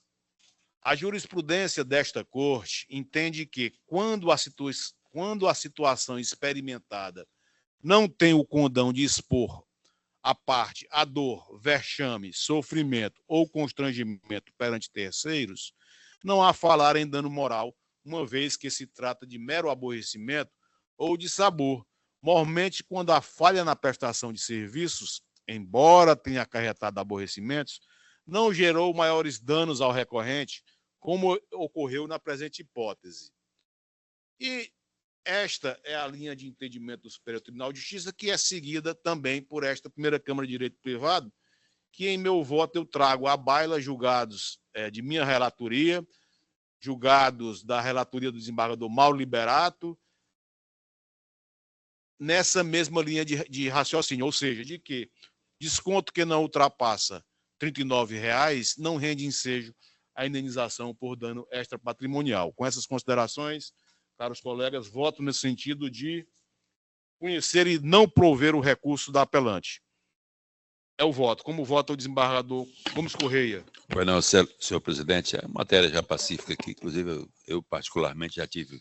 S1: a jurisprudência desta Corte entende que, quando a situação experimentada não tem o condão de expor a parte a dor, vexame, sofrimento ou constrangimento perante terceiros, não há falar em dano moral, uma vez que se trata de mero aborrecimento ou de sabor, mormente quando a falha na prestação de serviços, embora tenha acarretado aborrecimentos, não gerou maiores danos ao recorrente, como ocorreu na presente hipótese. E esta é a linha de entendimento do Superior Tribunal de Justiça, que é seguida também por esta primeira Câmara de Direito Privado, que em meu voto eu trago à baila julgados de minha relatoria, julgados da relatoria do desembargador Mauro Liberato, nessa mesma linha de raciocínio, ou seja, de que desconto que não ultrapassa R$ 39 não rende ensejo a indenização por dano extrapatrimonial. Com essas considerações, caros colegas, voto nesse sentido de conhecer e não prover o recurso da apelante. É o voto. Como vota o desembargador Gomes Correia?
S5: Pois não, senhor presidente, é matéria já pacífica aqui, inclusive eu particularmente já tive,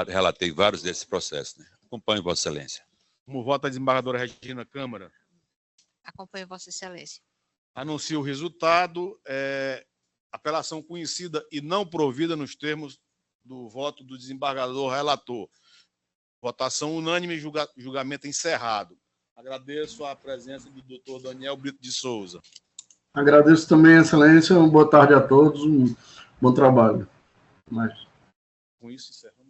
S5: relatei vários desses processos. Né? Acompanho Vossa Excelência.
S1: Como vota a desembargadora Regina Câmara?
S2: Acompanho Vossa Excelência.
S1: Anuncio o resultado. Apelação conhecida e não provida nos termos do voto do desembargador relator. Votação unânime, julgamento encerrado. Agradeço a presença do doutor Daniel Brito de Souza.
S7: Agradeço também, Excelência. Uma boa tarde a todos. Um bom trabalho.
S1: Com isso, encerramos.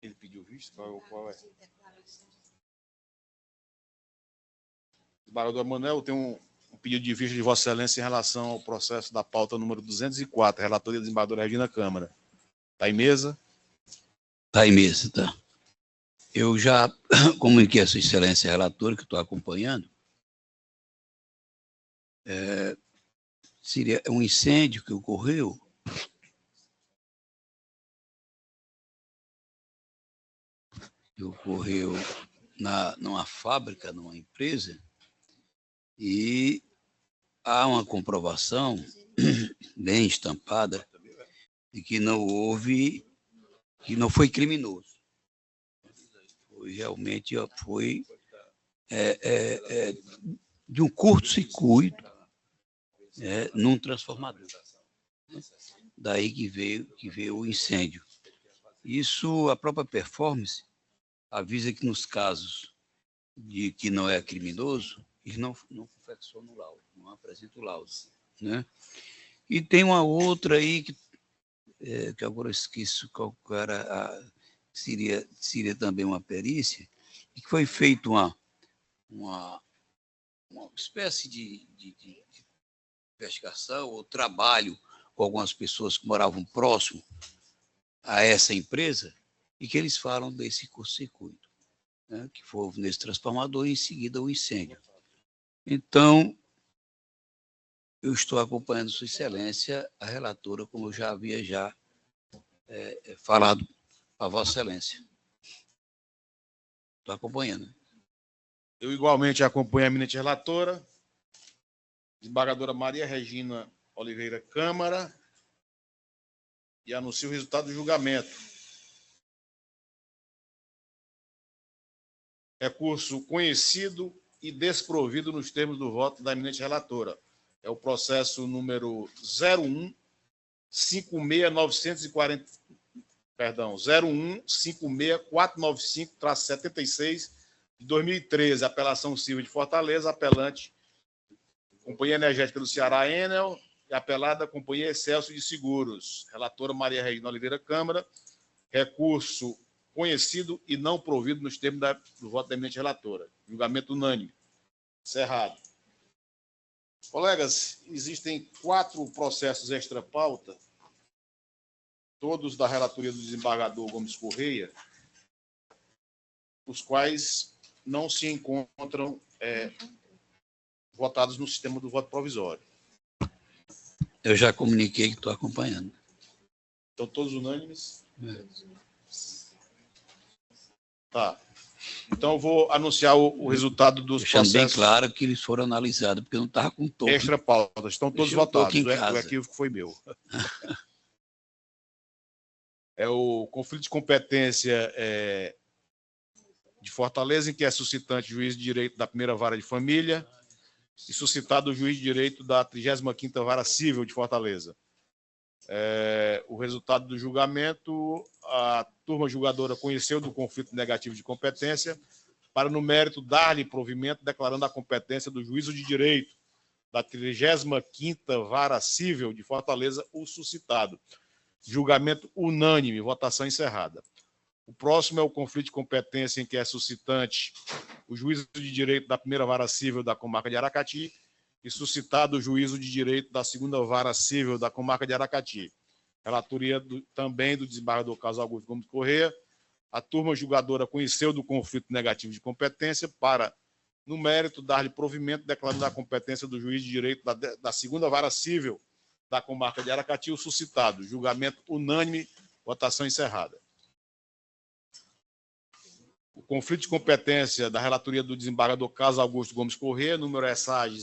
S1: Ele pediu visto? Qual é? Desembargador Manuel, tem um pedido de vista de Vossa Excelência em relação ao processo da pauta número 204, relatoria da desembargadora Regina Câmara. Está em mesa?
S4: Está em mesa, tá. Eu já comuniquei a Sua Excelência relatora, que estou acompanhando. Seria um incêndio que ocorreu numa fábrica, numa empresa, e há uma comprovação bem estampada de que não foi criminoso. Realmente foi de um curto-circuito num transformador. Daí que veio o incêndio. Isso, a própria performance avisa que nos casos de que não é criminoso, ele não confecciona o laudo, não apresenta o laudo. Né? E tem uma outra aí que agora eu esqueço qual era, seria também uma perícia, e que foi feita uma espécie de investigação ou trabalho com algumas pessoas que moravam próximo a essa empresa, e que eles falam desse curto-circuito, né, que foi nesse transformador e em seguida o incêndio. Então, eu estou acompanhando Sua Excelência, a relatora, como eu já havia falado para Vossa Excelência. Estou acompanhando.
S1: Eu igualmente acompanho a eminente relatora, desembargadora Maria Regina Oliveira Câmara, e anuncio o resultado do julgamento. Recurso conhecido e desprovido nos termos do voto da eminente relatora. É o processo número 0156495-76 de 2013, apelação civil de Fortaleza, apelante Companhia Energética do Ceará, Enel, e apelada Companhia Excelsior de Seguros. Relatora Maria Regina Oliveira Câmara. Recurso conhecido e não provido nos termos do voto da eminente relatora. Julgamento unânime. Encerrado. Colegas, existem 4 processos extra-pauta, todos da relatoria do desembargador Gomes Correia, os quais não se encontram votados no sistema do voto provisório.
S4: Eu já comuniquei que estou acompanhando.
S1: Então, todos unânimes? Tá. Então, eu vou anunciar o resultado dos
S4: processos. Deixando bem claro que eles foram analisados, porque eu não estava com todos.
S1: Extra-pautas, estão todos votados. O equívoco foi meu. É o conflito de competência de Fortaleza, em que é suscitante juiz de direito da primeira vara de família e suscitado o juiz de direito da 35ª vara civil de Fortaleza. O resultado do julgamento, a turma julgadora conheceu do conflito negativo de competência para, no mérito, dar-lhe provimento, declarando a competência do juízo de direito da 35ª vara civil de Fortaleza, o suscitado. Julgamento unânime, votação encerrada. O próximo é o conflito de competência em que é suscitante o juízo de direito da primeira vara civil da comarca de Aracati e suscitado o juízo de direito da 2ª vara civil da comarca de Aracati. Relatoria também do desembargador Carlos Augusto Gomes Correia. A turma julgadora conheceu do conflito negativo de competência para, no mérito, dar-lhe provimento, declarando a competência do juiz de direito da 2ª vara civil da comarca de Aracati, o suscitado. Julgamento unânime, votação encerrada. O conflito de competência da relatoria do desembargador Carlos Augusto Gomes Corrêa, número ESAG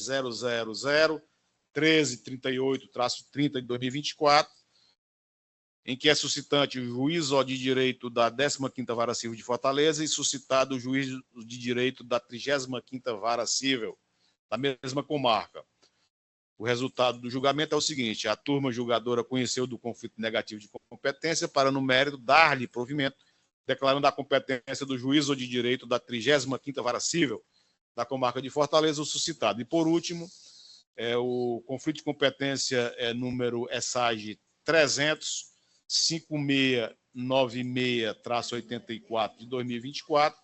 S1: 000-1338-30 de 2024, em que é suscitante o juízo de direito da 15ª Vara Civil de Fortaleza e suscitado o juízo de direito da 35ª Vara Civil da mesma comarca. O resultado do julgamento é o seguinte: a turma julgadora conheceu do conflito negativo de competência para, no mérito, dar-lhe provimento, declarando a competência do juízo de direito da 35ª Vara Civil da comarca de Fortaleza o suscitado. E, por último, o conflito de competência número ESAG 300-5696-84 de 2024,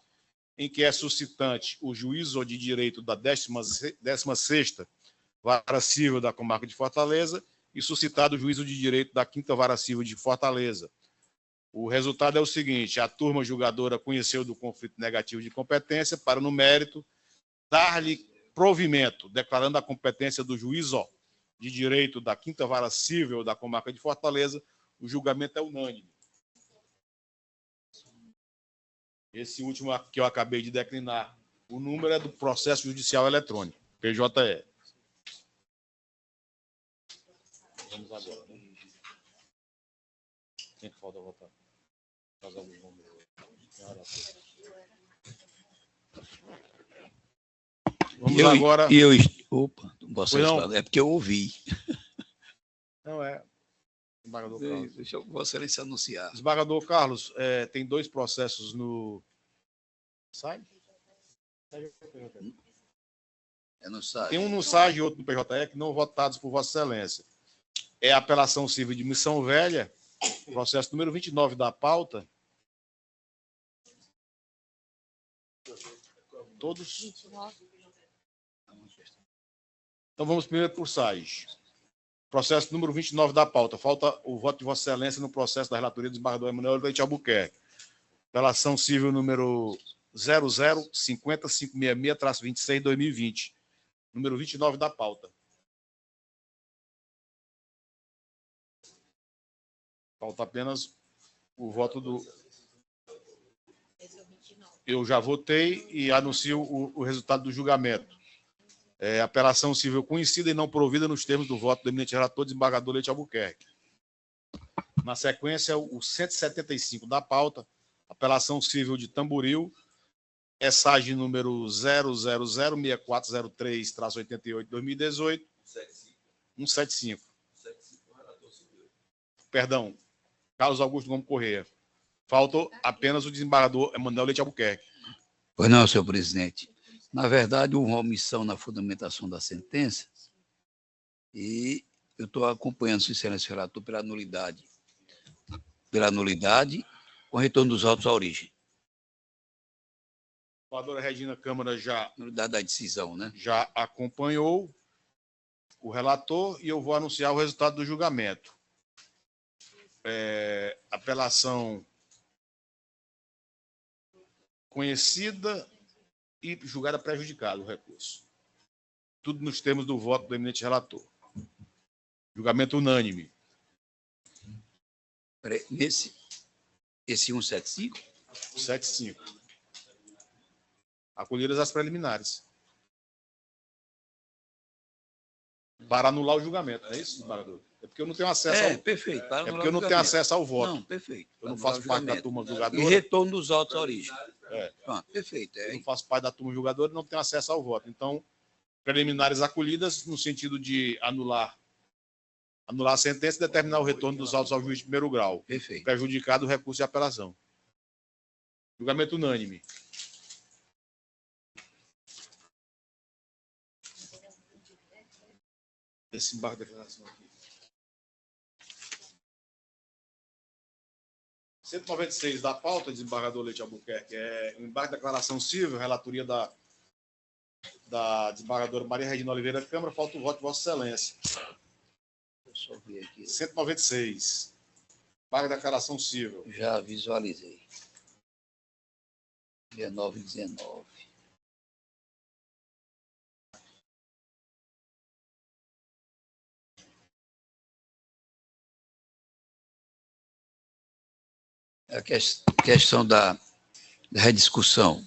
S1: em que é suscitante o juízo de direito da 16ª Vara Civil da comarca de Fortaleza e suscitado o juízo de direito da 5ª Vara Civil de Fortaleza. O resultado é o seguinte: a turma julgadora conheceu do conflito negativo de competência para, no mérito, dar-lhe provimento, declarando a competência do juízo de direito da 5ª Vara Civil da comarca de Fortaleza. O julgamento é unânime. Esse último que eu acabei de declinar, o número é do processo judicial eletrônico, PJE. Vamos agora, né? Quem que falta votar? Vamos agora.
S4: Opa, não posso falar. É porque eu ouvi.
S1: Não é. Desembargador Carlos.
S4: Deixa eu Vossa Excelência anunciar.
S1: Desembargador Carlos, tem 2 processos no. Sai?
S4: É no SAG.
S1: Tem um no SAG e outro no PJE que não votados por Vossa Excelência. É a apelação civil de Missão Velha, processo número 29 da pauta. Todos? Então vamos primeiro por SAG. Processo número 29 da pauta. Falta o voto de Vossa Excelência no processo da relatoria do desembargador Emanuel Leite Albuquerque. Apelação civil número 0050566-26 de 2020. Número 29 da pauta. Falta apenas o voto do... Eu já votei e anuncio o resultado do julgamento. Apelação civil conhecida e não provida nos termos do voto do eminente relator, desembargador Leite Albuquerque. Na sequência, o 175 da pauta, apelação civil de Tamboril, ESAG número 0006403-88 de 2018. 175. Perdão, Carlos Augusto Gomes Corrêa. Falta apenas o desembargador Emanuel Leite Albuquerque.
S4: Pois não, senhor presidente. Na verdade, houve uma omissão na fundamentação da sentença e eu estou acompanhando, Sua Excelência relator, pela nulidade com retorno dos autos à origem.
S1: A doutora Regina Câmara
S4: nulidade da decisão, né?
S1: Já acompanhou o relator e eu vou anunciar o resultado do julgamento. Apelação conhecida e julgada prejudicado o recurso. Tudo nos termos do voto do eminente relator. Julgamento unânime.
S4: Esse 175?
S1: 75. Acolhidas as preliminares. Para anular o julgamento, não é isso, desembargador? É porque eu não tenho acesso ao...
S4: perfeito.
S1: É porque eu não tenho acesso ao voto.
S4: Não, perfeito.
S1: Eu não faço parte da turma julgadora.
S4: E retorno dos autos à origem.
S1: Pronto,
S4: perfeito.
S1: Eu não faço parte da turma julgadora e não tenho acesso ao voto. Então, preliminares acolhidas no sentido de anular a sentença e determinar o retorno dos autos ao juiz de primeiro grau.
S4: Perfeito.
S1: Prejudicado o recurso de apelação. Julgamento unânime. Esse embargo de declaração aqui. 196 da pauta, desembargador Leite Albuquerque, é o embargo de declaração civil, relatoria da desembargadora Maria Regina Oliveira Câmara, falta o voto de Vossa Excelência.
S4: Deixa eu ver aqui.
S1: 196. Embargo de declaração civil.
S4: Já visualizei. 1919. A questão da rediscussão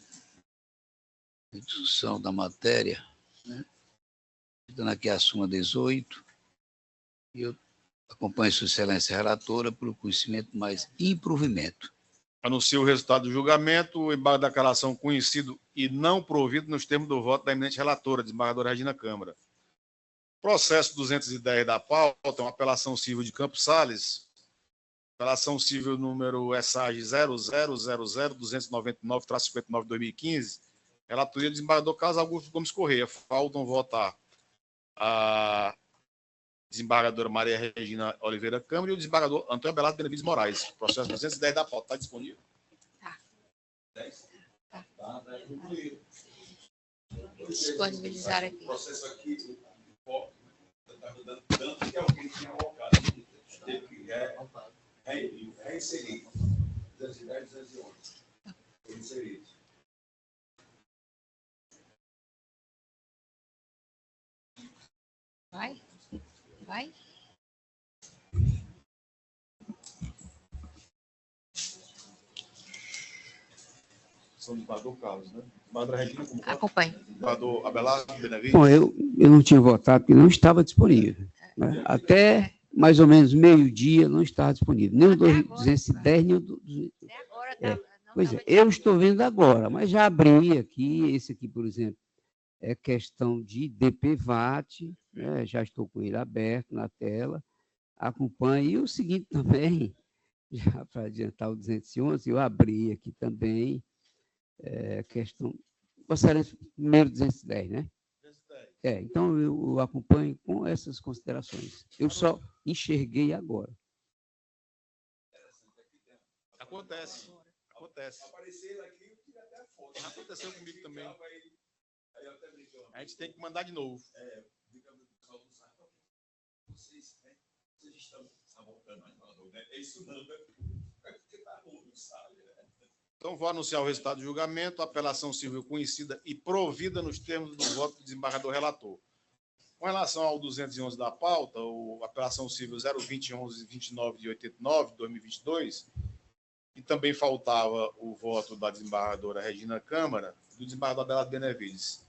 S4: da matéria, né? Dando aqui a súmula 18, e eu acompanho Sua Excelência Relatora pelo conhecimento mais improvimento.
S1: Anuncio o resultado do julgamento. O embargo da declaração conhecido e não provido nos termos do voto da eminente relatora, desembargadora Regina Câmara. Processo 210 da pauta, uma apelação civil de Campos Sales. Apelação civil número ESAG 0000299-59/2015. Relatoria do desembargador Carlos Augusto Gomes Correia. Faltam votar a desembargadora Maria Regina Oliveira Câmara e o desembargador Antônio Abelardo Benevides Moraes. Processo 210 da pauta. Está disponível?
S2: Tá. Disponibilizar aqui.
S5: Processo aqui, tanto que alguém tinha colocado, teve que reinserir. 210, 211. Reinserido.
S2: Vai? Vai?
S1: São desembargador Carlos, né? Desembargadora Regina, como
S2: Acompanhe.
S1: desembargador Abelardo Benevides.
S8: Bom, eu não tinha votado porque não estava disponível, né? Até mais ou menos meio-dia não estava disponível. Nem o 210, nem o 200.
S2: Até agora
S8: Pois é, eu estou vendo agora, mas já abri aqui, esse aqui, por exemplo, é questão de DPVAT, né? Já estou com ele aberto na tela, acompanhe. E o seguinte também, já para adiantar o 211, eu abri aqui também, questão, Vossa Excelência, primeiro 210, né? Então eu acompanho com essas considerações. Eu só enxerguei agora.
S1: Acontece. Apareceram aqui, eu tirei até a foto. Aconteceu comigo também. A gente tem que mandar de novo.
S5: Vocês estão sabotando, né? É isso não, né? Porque tá ruim, sabe?
S1: Então, vou anunciar o resultado do julgamento. Apelação civil conhecida e provida nos termos do voto do desembargador relator. Com relação ao 211 da pauta, a apelação civil 0201129 de 89 de 2022, e também faltava o voto da desembargadora Regina Câmara, do desembargador Abelardo Benevides.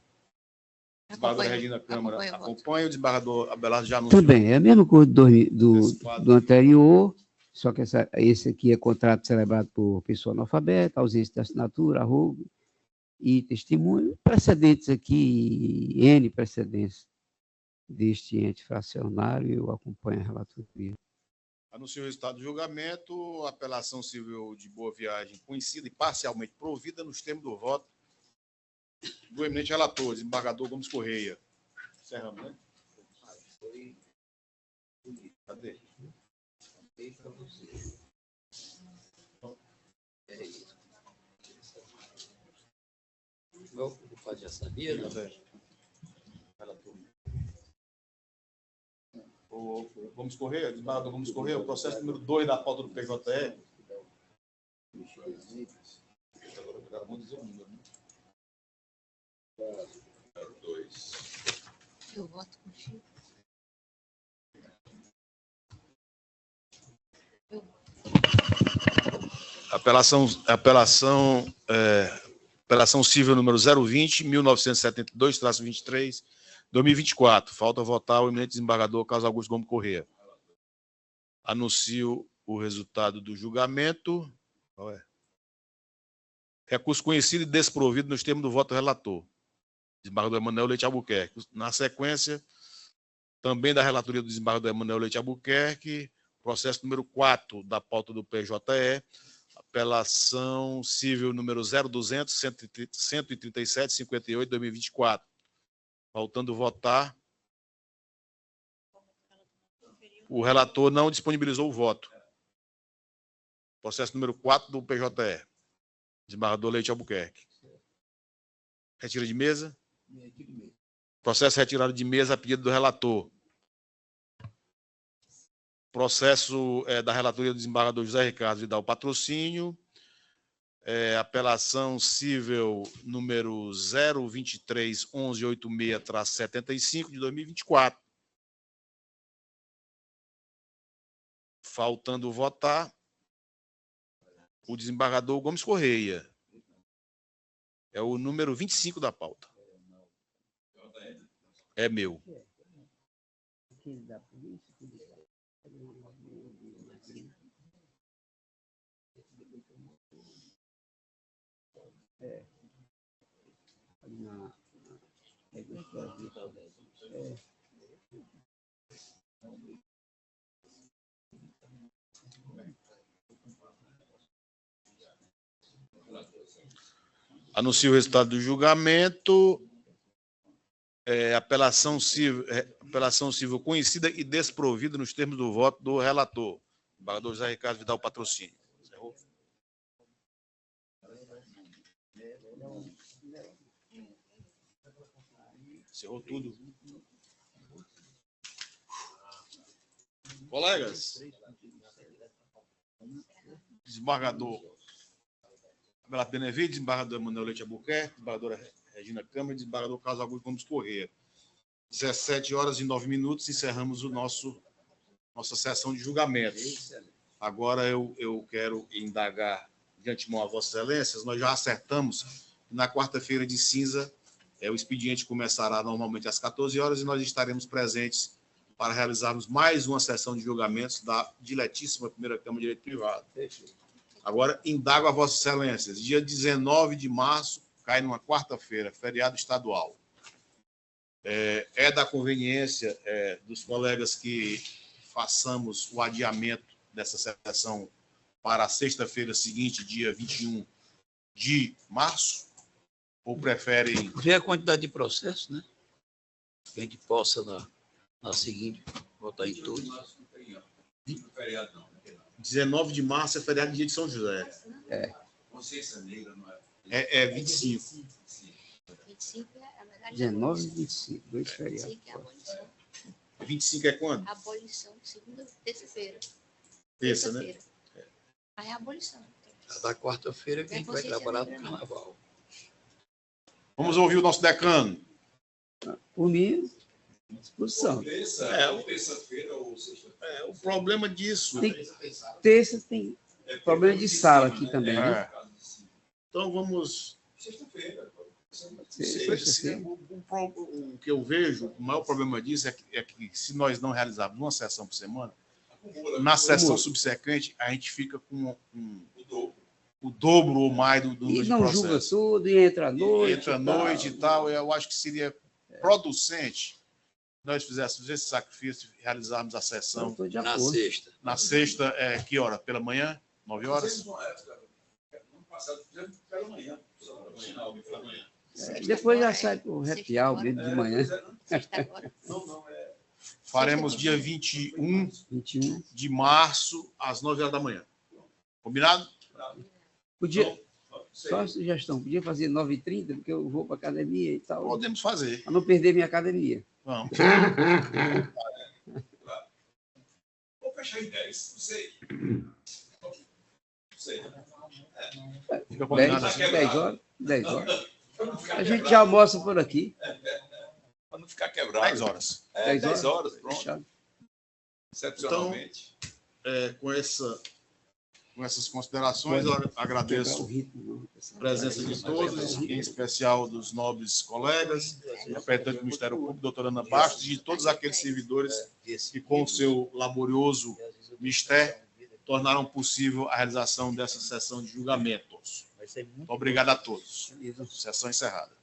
S1: A desembargadora Regina Câmara acompanha, o desembargador Abelardo já anunciou.
S8: Também, é a mesma coisa do anterior, só que esse aqui é contrato celebrado por pessoa analfabeta, ausência de assinatura, arrogo e testemunho. Precedentes aqui, N precedentes deste ente fracionário, eu acompanho a relatoria.
S1: Anuncio o resultado do julgamento. Apelação civil de Boa Viagem conhecida e parcialmente provida nos termos do voto do eminente relator, desembargador Gomes Correia. Encerramos, né? Cadê?
S4: Eu já sabia, não?
S1: O Gomes Correia, desembargador Gomes Correia, o processo número 2 da pauta do PJE. Agora vou dizer o número, né? 2.
S2: Eu voto contigo.
S1: Apelação civil número 020-1972-23, 2024. Falta votar o eminente desembargador Carlos Augusto Gomes Correia. Anuncio o resultado do julgamento. Qual é? Recurso conhecido e desprovido nos termos do voto do relator, desembargador Emanuel Leite Albuquerque. Na sequência, também da relatoria do desembargador Emanuel Leite Albuquerque, processo número 4 da pauta do PJE, apelação civil número 0200-137-58, 2024. Faltando votar, o relator não disponibilizou o voto. Processo número 4 do PJE, desembargador Leite Albuquerque. Retira de mesa. Processo retirado de mesa a pedido do relator. Processo da relatoria do desembargador José Ricardo Vidal Patrocínio. Apelação civil número 023-1186-75 de 2024. Faltando votar, o desembargador Gomes Correia. É o número 25 da pauta. É meu. Anuncio o resultado do julgamento. Apelação civil conhecida e desprovida nos termos do voto do relator, embargador José Ricardo Vidal Patrocínio. Encerrou? Encerrou tudo. Colegas, desembargador Abelardo Benevides, desembargador Manuel Leite Albuquerque, desembargadora Regina Câmara e desembargador Carlos Augusto Gomes Corrêa. 17h09, encerramos nossa sessão de julgamento. Agora eu quero indagar de antemão a Vossa Excelências. Nós já acertamos que na quarta-feira de cinza o expediente começará normalmente às 14 horas e nós estaremos presentes para realizarmos mais uma sessão de julgamentos da diletíssima Primeira Câmara de Direito Privado. Agora, indago a Vossas Excelências. Dia 19 de março, cai numa quarta-feira, feriado estadual. É da conveniência dos colegas que façamos o adiamento dessa sessão para a sexta-feira seguinte, dia 21 de março? Ou preferem...
S4: Ver a quantidade de processos, né? Que a gente possa, na seguinte, votar em todos.
S1: 19 de março é feriado de dia de São José.
S5: Consciência negra, não é?
S1: É 25.
S2: 25 é, na verdade,
S8: 19 e 25, dois feriados.
S2: 25 é a abolição.
S1: 25 é quando?
S2: A abolição, segunda, terça-feira.
S1: Terça, né?
S2: Aí é a abolição.
S4: Da quarta-feira que a gente vai trabalhar no carnaval.
S1: Vamos ouvir o nosso decano.
S8: Por mim, disposição.
S5: Terça-feira ou sexta-feira?
S1: O problema disso...
S8: Terça tem problema de sala aqui também, né?
S1: Então, vamos...
S5: Sexta-feira.
S1: O que eu vejo, o maior problema disso é que se nós não realizarmos uma sessão por semana, na sessão subsequente, a gente fica com o dobro ou mais do número de processos. E
S8: não julga tudo, e entra à noite.
S1: Entra à noite e tal. Eu acho que seria producente nós fizéssemos esse sacrifício e realizarmos a sessão
S4: na sexta.
S1: Na sexta, que hora? Pela manhã? 9 horas?
S5: No passado, fizemos pela manhã.
S8: Depois já sai para o happy mesmo de manhã.
S1: Faremos dia 21 de março, às 9 horas da manhã. Combinado?
S8: Podia, só uma sugestão, podia fazer 9h30, porque eu vou para a academia e tal.
S1: Podemos fazer.
S8: Para não perder minha academia.
S1: Vamos.
S5: Vou fechar em 10, não sei. Não sei.
S1: Fica combinado
S8: 10 horas. A gente já almoça por aqui.
S5: Para não ficar quebrado.
S1: 10 horas.
S8: 10
S5: horas, pronto.
S8: Fechado.
S5: Excepcionalmente.
S1: Então, com essas considerações, eu agradeço a presença de todos, em especial dos nobres colegas, representante do Ministério Público, doutora Ana Bastos, e de todos aqueles servidores que, com o seu laborioso mistério, tornaram possível a realização dessa sessão de julgamentos. Muito obrigado a todos. Sessão encerrada.